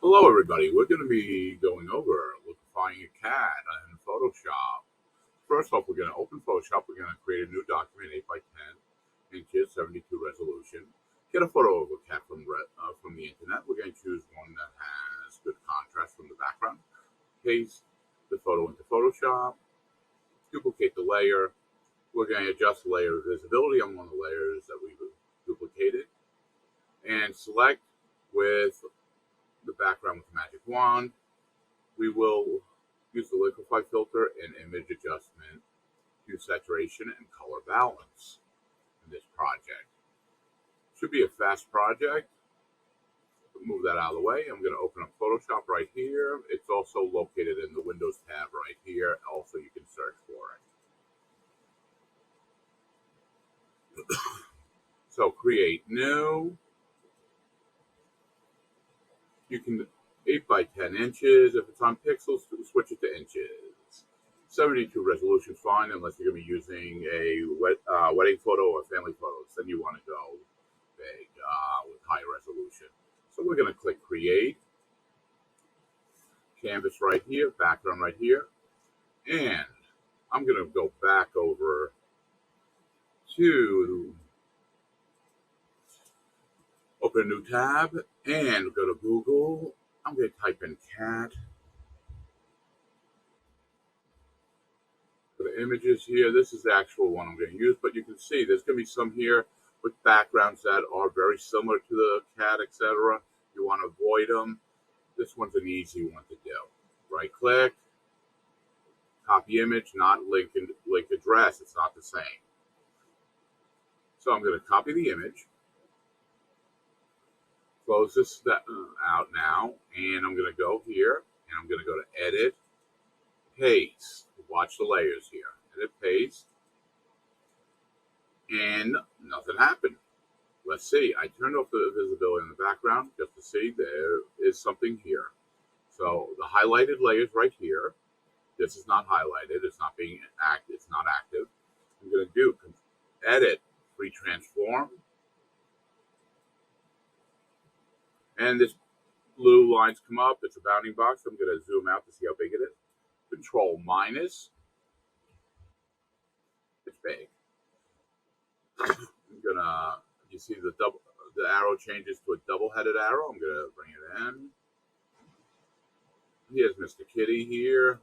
Hello everybody, we're going to be going over liquefying a cat in Photoshop. First off, we're going to open Photoshop, we're going to create a new document, 8 by 10 inches, 72 resolution. Get a photo of a cat from the internet. We're going to choose one that has good contrast from the background. Paste the photo into Photoshop, duplicate the layer. We're going to adjust the layer visibility on one of the layers that we've duplicated, and select with the background with the magic wand. We will use the Liquify Filter and image adjustment, hue saturation, and color balance in this project. Should be a fast project. Move that out of the way. I'm going to open up Photoshop right here. It's also located in the Windows tab right here. Also, you can search for it. So create new. You can 8 by 10 inches. If it's on pixels, switch it to inches. 72 resolution is fine unless you're going to be using a wedding photo or family photos. Then you want to go big with high resolution. So we're going to click Create. Canvas right here, background right here. And I'm going to go back over to open a new tab and go to Google. I'm going to type in cat. For the images here, this is the actual one I'm going to use, but you can see there's going to be some here with backgrounds that are very similar to the cat, etc. You want to avoid them. This one's an easy one to do. Right click, copy image, not link address. It's not the same. So I'm going to copy the image. Close this out now, and I'm going to go here, and I'm going to go to Edit, Paste. Watch the layers here. Edit, Paste, and nothing happened. Let's see. I turned off the visibility in the background just to see there is something here. So the highlighted layers right here. This is not highlighted. It's not being active. It's not active. I'm going to do Edit, Free Transform. And this blue lines come up. It's a bounding box. I'm going to zoom out to see how big it is. Control minus. It's big. I'm going to, you see the arrow changes to a double-headed arrow. I'm going to bring it in. Here's Mr. Kitty here.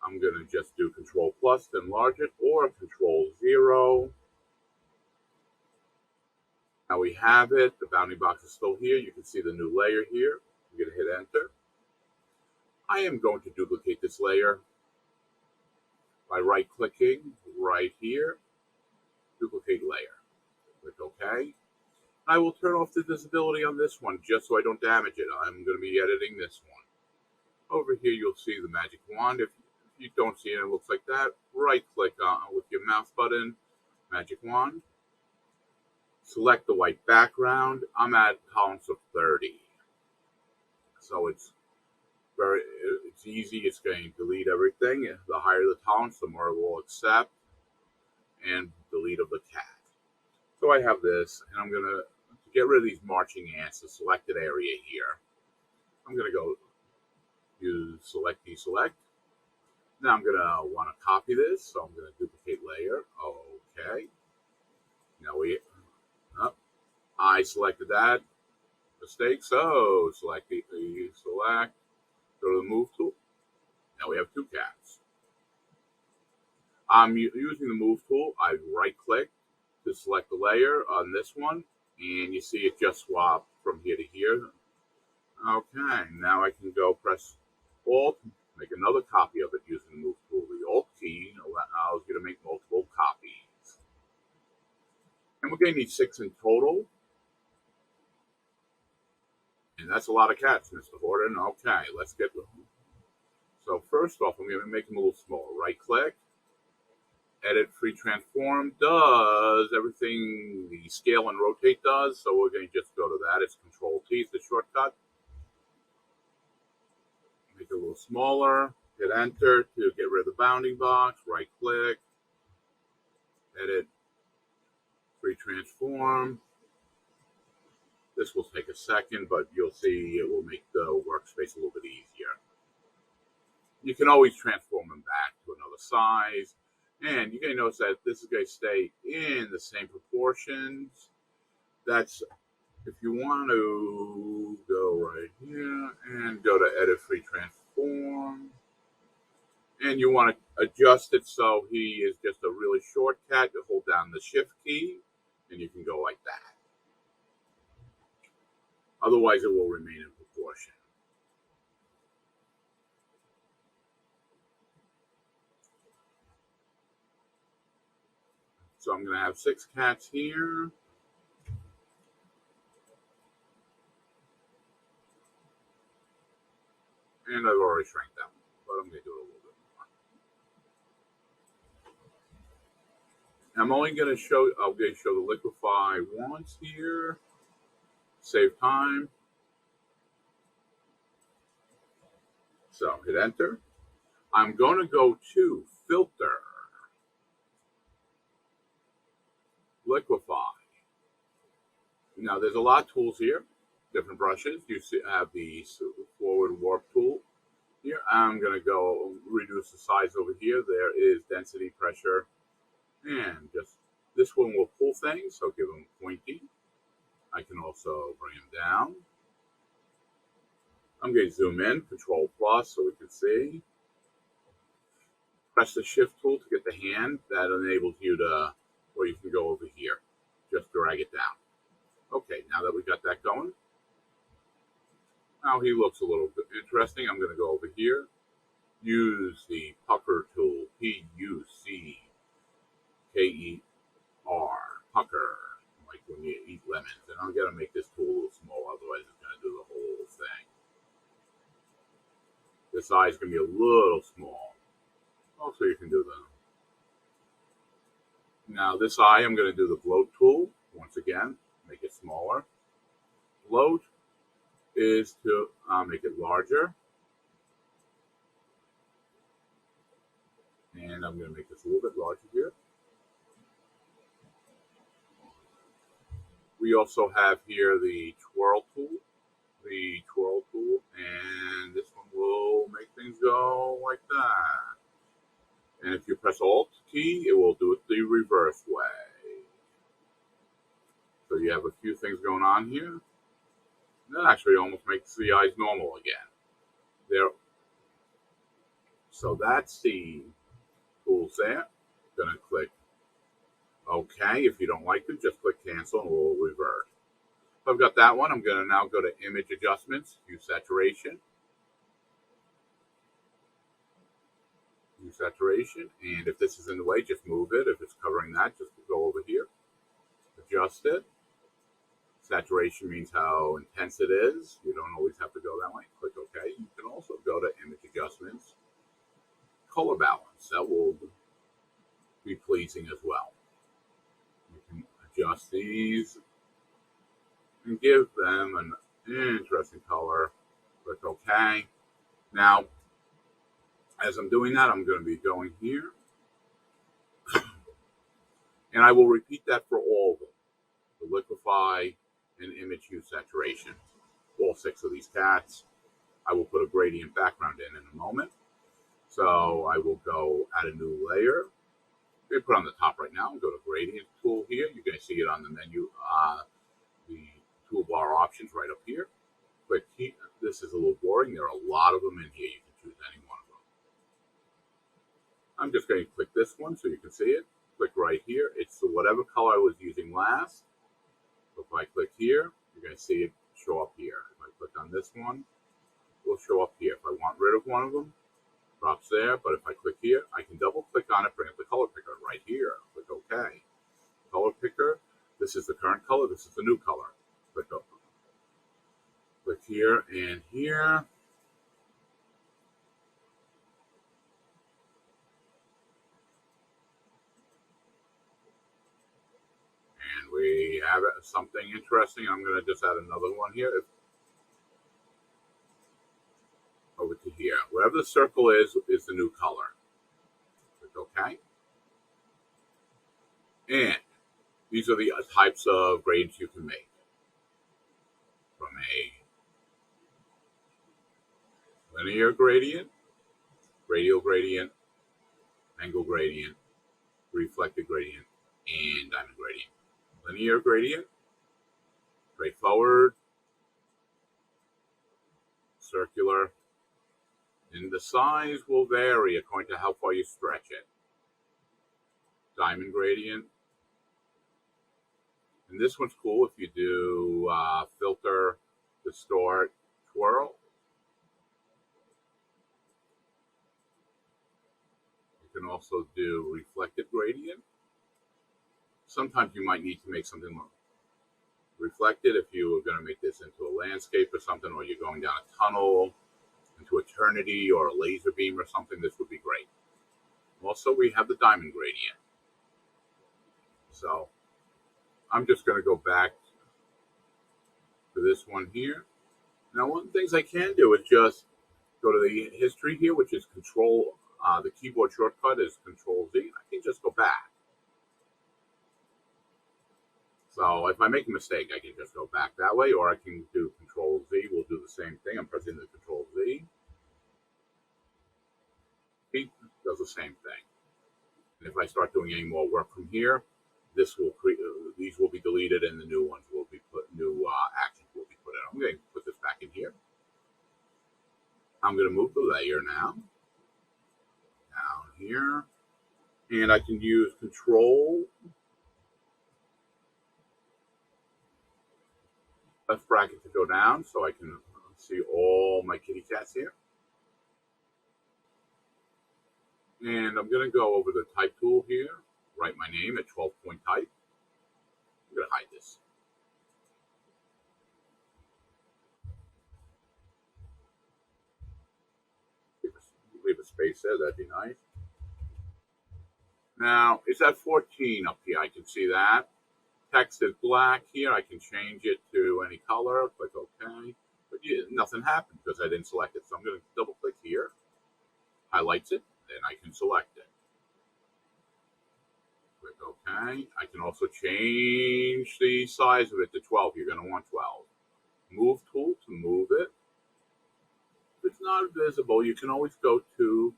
I'm going to just do Control plus to enlarge it, or Control 0. Now we have it. The bounding box is still here. You can see the new layer here. I'm going to hit Enter. I am going to duplicate this layer by right-clicking right here. Duplicate layer. Click OK. I will turn off the visibility on this one just so I don't damage it. I'm going to be editing this one. Over here you'll see the magic wand. If you don't see it, it looks like that. Right-click with your mouse button, magic wand. Select the white background. I'm at tolerance of 30. So it's easy. It's going to delete everything. The higher the tolerance, the more it will accept and delete of the cat. So I have this, and I'm going to get rid of these marching ants, the selected area here. I'm going to go use Select, Deselect. Now I'm going to want to copy this, so I'm going to duplicate layer. Okay. Now I selected that mistake, so select select, go to the Move tool. Now we have two cats. I'm using the Move tool. I right-click to select the layer on this one, and you see it just swapped from here to here. Okay, now I can go press Alt, make another copy of it using the Move tool. The Alt key allows you to make multiple copies. And we're going to need 6 in total. And that's a lot of cats, Mr. Horton. Okay, let's get them. So first off, I'm going to make them a little smaller. Right-click, Edit, Free Transform does everything the scale and rotate does. So we're going to just go to that. It's Control-T, it's the shortcut. Make it a little smaller. Hit Enter to get rid of the bounding box. Right-click, Edit, Free Transform. This will take a second, but you'll see it will make the workspace a little bit easier. You can always transform them back to another size. And you're going to notice that this is going to stay in the same proportions. That's if you want to go right here and go to Edit Free Transform. And you want to adjust it so he is just a really short cat. You hold down the Shift key and you can go like that. Otherwise, it will remain in proportion. So I'm going to have 6 cats here. And I've already shrank them, but I'm going to do it a little bit more. I'm only going to show, I'm going to show the Liquify once here. Save time. So hit enter. I'm going to go to Filter, Liquify. Now there's a lot of tools here, different brushes. You have the forward warp tool here. I'm going to go reduce the size over here. There is density, pressure, and just this one will pull things, so give them pointy. I can also bring them down. I'm going to zoom in, Control plus, so we can see. Press the Shift tool to get the hand. That enables you to, or you can go over here. Just drag it down. Okay, now that we got that going, now he looks a little bit interesting. I'm going to go over here. Use the pucker tool, P-U-C-K-E-R, pucker, like when you eat lemons. And I'm going to make this tool a little small, otherwise it's going to do the whole thing. This eye is going to be a little small. Also, you can do the... Now this eye, I'm going to do the bloat tool. Once again, make it smaller. Bloat is to make it larger. And I'm going to make this a little bit larger here. We also have here the twirl tool. And this one will make things go like that. And if you press Alt key, it will do it the reverse way. So you have a few things going on here. That actually almost makes the eyes normal again. There. So that's the tools there. Gonna click OK. If you don't like it, just click Cancel and we'll revert. So I've got that one. I'm gonna now go to Image Adjustments, use Saturation. Saturation, and if this is in the way, just move it. If it's covering that, just go over here, adjust it. Saturation means how intense it is. You don't always have to go that way. Click OK. You can also go to Image Adjustments, Color Balance. That will be pleasing as well. You can adjust these and give them an interesting color. Click OK. Now, as I'm doing that, I'm going to be going here. And I will repeat that for all of them. The Liquify and Image Hue Saturation. All 6 of these cats. I will put a gradient background in a moment. So I will go add a new layer. I'm going to put on the top right now. Go to Gradient tool here. You're going to see it on the menu, the toolbar options right up here. Click here. This is a little boring. There are a lot of them in here. You can choose any one of them. I'm just going to click this one so you can see it. Click right here. It's whatever color I was using last. So if I click here, you're going to see it show up here. If I click on this one, it will show up here. If I want rid of one of them, drops there. But if I click here, I can double click on it, bring up the color picker right here. Click OK. Color picker. This is the current color. This is the new color. Click OK. Click here and here. And we have something interesting. I'm going to just add another one here. Over to here. Wherever the circle is the new color. Click OK. And these are the types of gradients you can make. from a linear gradient, radial gradient, angle gradient, reflected gradient, and diamond gradient. Linear gradient, straightforward, circular, and the size will vary according to how far you stretch it. Diamond gradient, and this one's cool if you do filter, distort, twirl. You can also do reflected gradient. Sometimes you might need to make something reflected if you were going to make this into a landscape or something, or you're going down a tunnel into eternity or a laser beam or something. This would be great. Also, we have the diamond gradient. So I'm just going to go back to this one here. Now, one of the things I can do is just go to the history here, which is Control. The keyboard shortcut is Control Z. I can just go back. So if I make a mistake, I can just go back that way, or I can do Control Z. We'll do the same thing. I'm pressing the Control Z. It does the same thing. And if I start doing any more work from here, this will create. These will be deleted, and the new ones will be put. New actions will be put in. I'm going to put this back in here. I'm going to move the layer now down here, and I can use Control left bracket to go down, so I can see all my kitty cats here. And I'm going to go over the type tool here, write my name at 12-point type. I'm going to hide this. Leave a space there, that'd be nice. Now, it's at 14 up here, I can see that. Text is black here, I can change it to any color, click OK. But yeah, nothing happened because I didn't select it. So I'm going to double click here, highlights it, then I can select it. Click OK. I can also change the size of it to 12. You're going to want 12. Move tool to move it. If it's not visible, you can always go to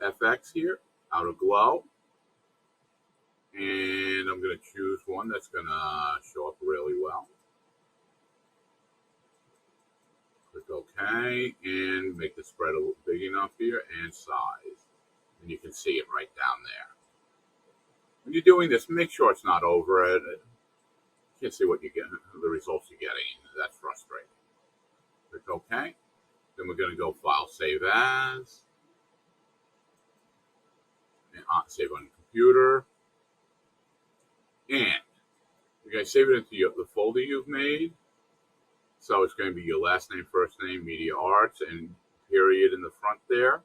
FX here, outer glow. And I'm going to choose one that's going to show up really well. Click OK and make the spread a little big enough here and size. And you can see it right down there. When you're doing this, make sure it's not over it. You can't see what you get, the results you're getting. That's frustrating. Click OK. Then we're going to go File, Save As. And save on the computer. And you're going to save it into the folder you've made. So it's going to be your last name, first name, Media Arts, and period in the front there.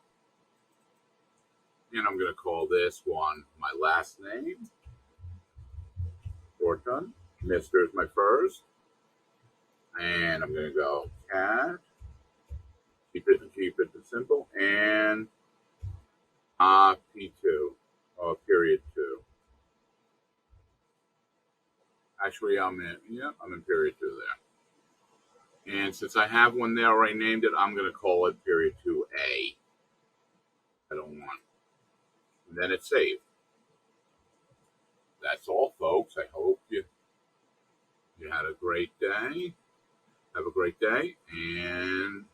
And I'm going to call this one my last name. Fortune. Mr. is my first. And I'm going to go cat. Keep it simple. And P2. Period 2. Actually, I'm in period 2 there. And since I have one there already named it, I'm going to call it period 2A. I don't want. And then it's saved. That's all, folks. I hope you had a great day. Have a great day, and